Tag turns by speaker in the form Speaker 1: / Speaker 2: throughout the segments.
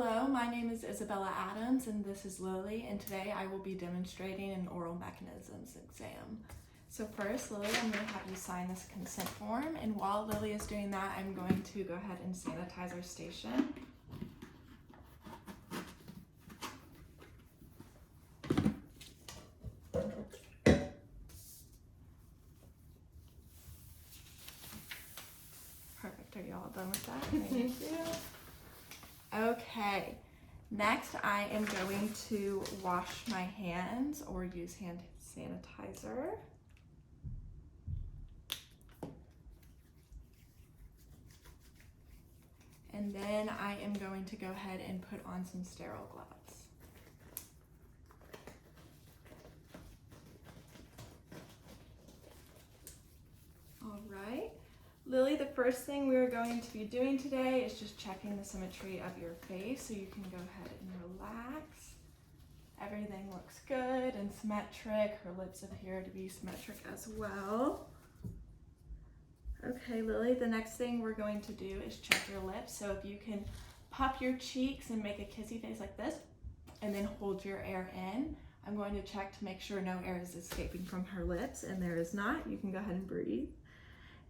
Speaker 1: Hello, my name is Isabella Adams and this is Lily, and today I will be demonstrating an oral mechanisms exam. So first, Lily, I'm going to have you sign this consent form, and while Lily is doing that, I'm going to go ahead and sanitize our station. Perfect, are you all done with that? Thank you. Okay, next I am going to wash my hands or use hand sanitizer. And then I am going to go ahead and put on some sterile gloves. All right. Lily, the first thing we're going to be doing today is just checking the symmetry of your face, so you can go ahead and relax. Everything looks good and symmetric. Her lips appear to be symmetric as well. Okay, Lily, the next thing we're going to do is check your lips. So if you can puff your cheeks and make a kissy face like this, and then hold your air in. I'm going to check to make sure no air is escaping from her lips, and there is not. You can go ahead and breathe.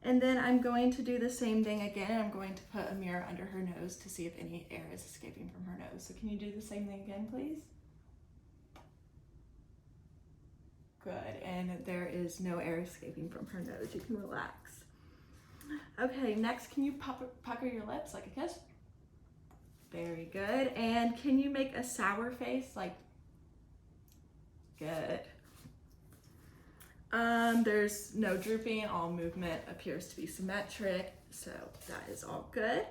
Speaker 1: And then I'm going to do the same thing again. I'm going to put a mirror under her nose to see if any air is escaping from her nose. So can you do the same thing again, please? Good, and there is no air escaping from her nose. You can relax. Okay, next, can you pucker your lips like a kiss? Very good. And can you make a sour face? Like, good. There's no drooping, all movement appears to be symmetric, so that is all good.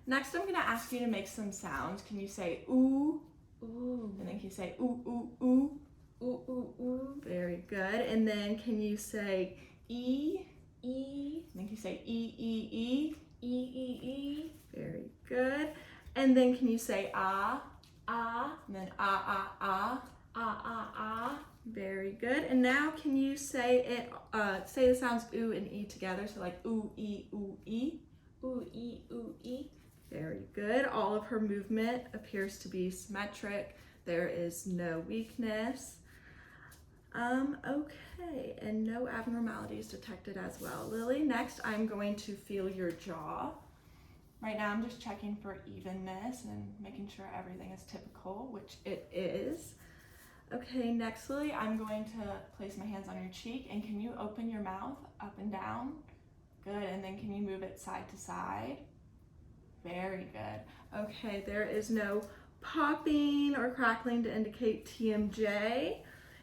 Speaker 1: Next, I'm gonna ask you to make some sounds. Can you say ooh, ooh, and then can you say ooh, ooh, ooh, ooh, ooh, ooh? Very good. And then can you say e, e, and then can you say e, e, e, e, e, e? Very good. And then can you say ah, ah, and then ah, ah, ah, ah, ah, ah? Very good. And now can you say it, say the sounds ooh and e together, so like ooh, e, ooh, e, ooh, e, ooh, e. Very good. All of her movement appears to be symmetric. There is no weakness. Okay, and no abnormalities detected as well. Lily, next I'm going to feel your jaw. Right now I'm just checking for evenness and making sure everything is typical, which it is. Okay, next, Lily, I'm going to place my hands on your cheek, and can you open your mouth up and down? Good, and then can you move it side to side? Very good. Okay, there is no popping or crackling to indicate TMJ,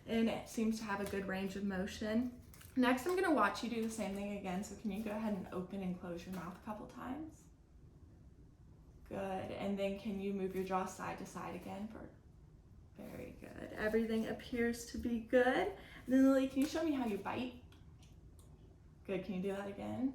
Speaker 1: and it seems to have a good range of motion. Next, I'm gonna watch you do the same thing again, so can you go ahead and open and close your mouth a couple times? Good, and then can you move your jaw side to side again for very good. Everything appears to be good. And then Lily, can you show me how you bite? Good, can you do that again?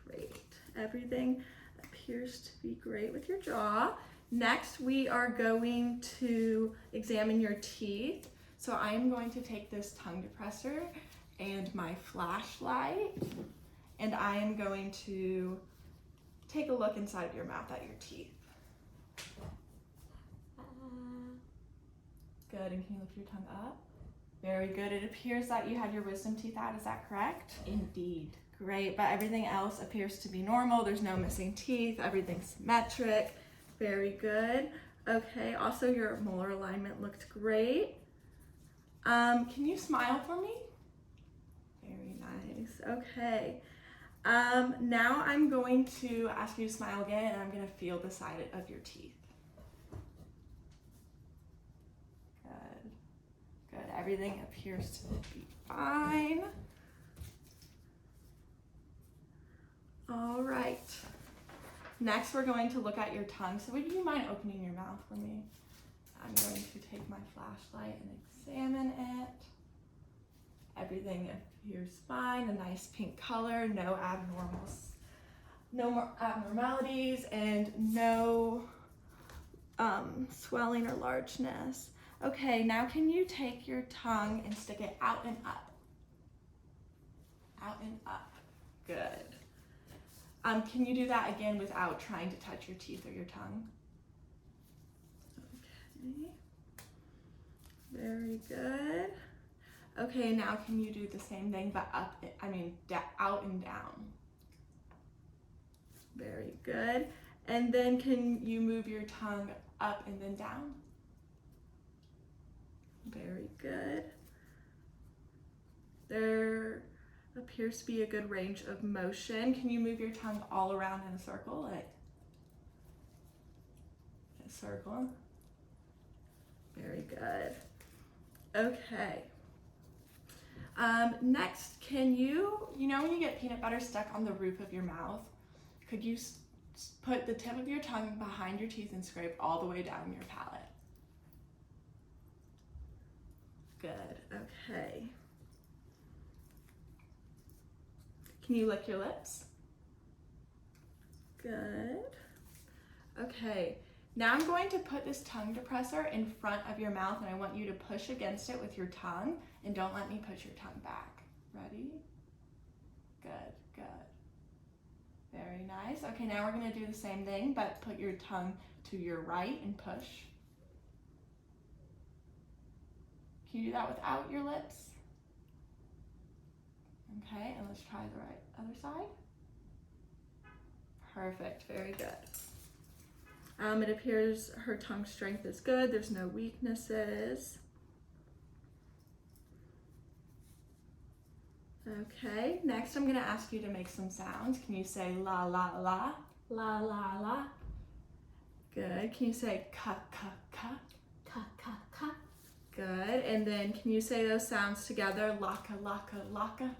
Speaker 1: Great. Everything appears to be great with your jaw. Next, we are going to examine your teeth. So I am going to take this tongue depressor and my flashlight, and I am going to take a look inside of your mouth at your teeth. Good, and can you lift your tongue up? Very good. It appears that you had your wisdom teeth out, is that correct?
Speaker 2: Indeed.
Speaker 1: Great, but everything else appears to be normal. There's no missing teeth, everything's symmetric. Very good. Okay, also your molar alignment looked great. Can you smile for me? Very nice, okay. Now I'm going to ask you to smile again, and I'm gonna feel the side of your teeth. Good, everything appears to be fine. All right, next we're going to look at your tongue. So would you mind opening your mouth for me? I'm going to take my flashlight and examine it. Everything appears fine, a nice pink color, no more abnormalities, and no swelling or largeness. Okay, now can you take your tongue and stick it out and up? Out and up. Good. Can you do that again without trying to touch your teeth or your tongue? Okay. Very good. Okay, now can you do the same thing but out and down? Very good. And then can you move your tongue up and then down? Very good. There appears to be a good range of motion. Can you move your tongue all around in a circle? Like a circle. Very good. Okay. Next, can you know when you get peanut butter stuck on the roof of your mouth, could you put the tip of your tongue behind your teeth and scrape all the way down your palate? Good, okay. Can you lick your lips? Good. Okay, now I'm going to put this tongue depressor in front of your mouth and I want you to push against it with your tongue and don't let me push your tongue back. Ready? Good, good. Very nice. Okay, now we're gonna do the same thing, but put your tongue to your right and push. Can you do that without your lips? Okay, and let's try the other side. Perfect, very good. It appears her tongue strength is good. There's no weaknesses. Okay, next I'm gonna ask you to make some sounds. Can you say la la la, la la la? Good. Can you say ka ka ka, ka ka ka? Good. And then can you say those sounds together? Laka laka laka,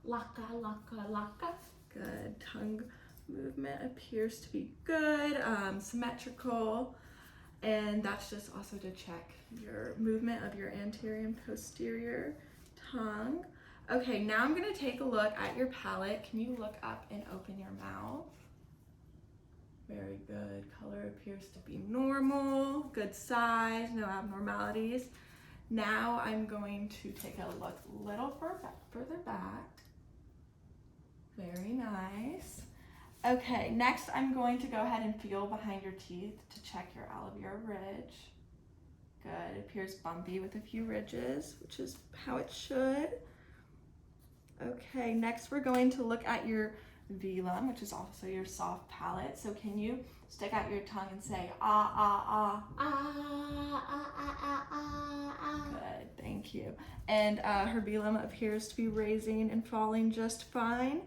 Speaker 1: laka laka laka. Good. Tongue movement appears to be good, symmetrical, and that's just also to check your movement of your anterior and posterior tongue. Okay, now I'm gonna take a look at your palate. Can you look up and open your mouth? Very good. Color appears to be normal, good size, no abnormalities. Now I'm going to take a look a little further back. Very nice. Okay, next I'm going to go ahead and feel behind your teeth to check your alveolar ridge. Good, it appears bumpy with a few ridges, which is how it should. Okay, next we're going to look at your velum, which is also your soft palate. So can you stick out your tongue and say ah, ah, ah, ah, ah, ah, ah, ah, ah. Good, thank you. And her velum appears to be raising and falling just fine.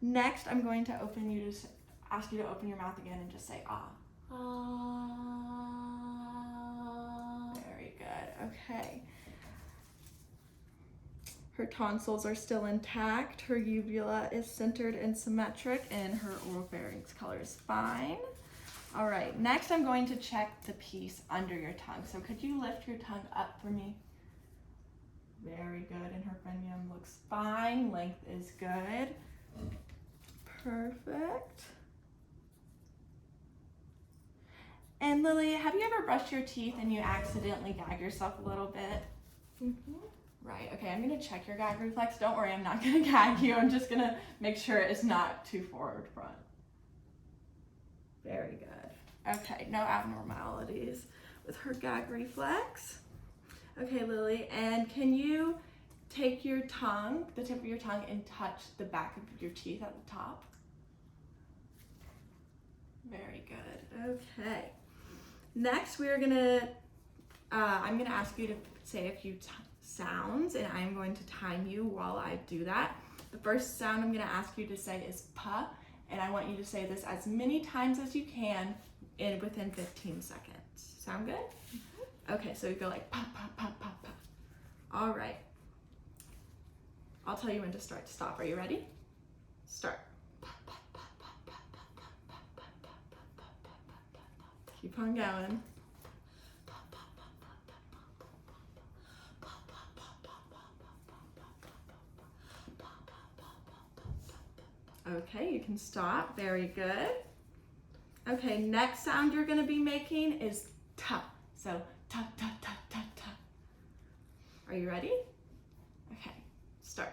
Speaker 1: Next, I'm going to ask you to open your mouth again and just say ah. Ah. Very good, okay. Her tonsils are still intact, her uvula is centered and symmetric, and her oropharynx color is fine. All right, next I'm going to check the piece under your tongue. So could you lift your tongue up for me? Very good, and her frenulum looks fine, length is good. Perfect. And Lily, have you ever brushed your teeth and you accidentally gag yourself a little bit? Mm-hmm. Right, okay, I'm gonna check your gag reflex. Don't worry, I'm not gonna gag you. I'm just gonna make sure it's not too forward front. Very good. Okay, no abnormalities with her gag reflex. Okay, Lily, and can you take your tongue, the tip of your tongue, and touch the back of your teeth at the top? Very good, okay. Next, we're gonna, I'm gonna ask you to say a few sounds, and I'm going to time you while I do that. The first sound I'm going to ask you to say is pa, and I want you to say this as many times as you can within 15 seconds. Sound good? Mm-hmm. Okay, so you go like pa, pa, pa, pa, pa. All right. I'll tell you when to stop. Are you ready? Start. Pa, pa, pa, pa, pa, pa, pa, pa, pa, pa, pa, pa, pa, pa. Keep on going. Okay, you can stop. Very good. Okay, next sound you're going to be making is ta. So ta, ta, ta, ta, ta. Are you ready? Okay, start.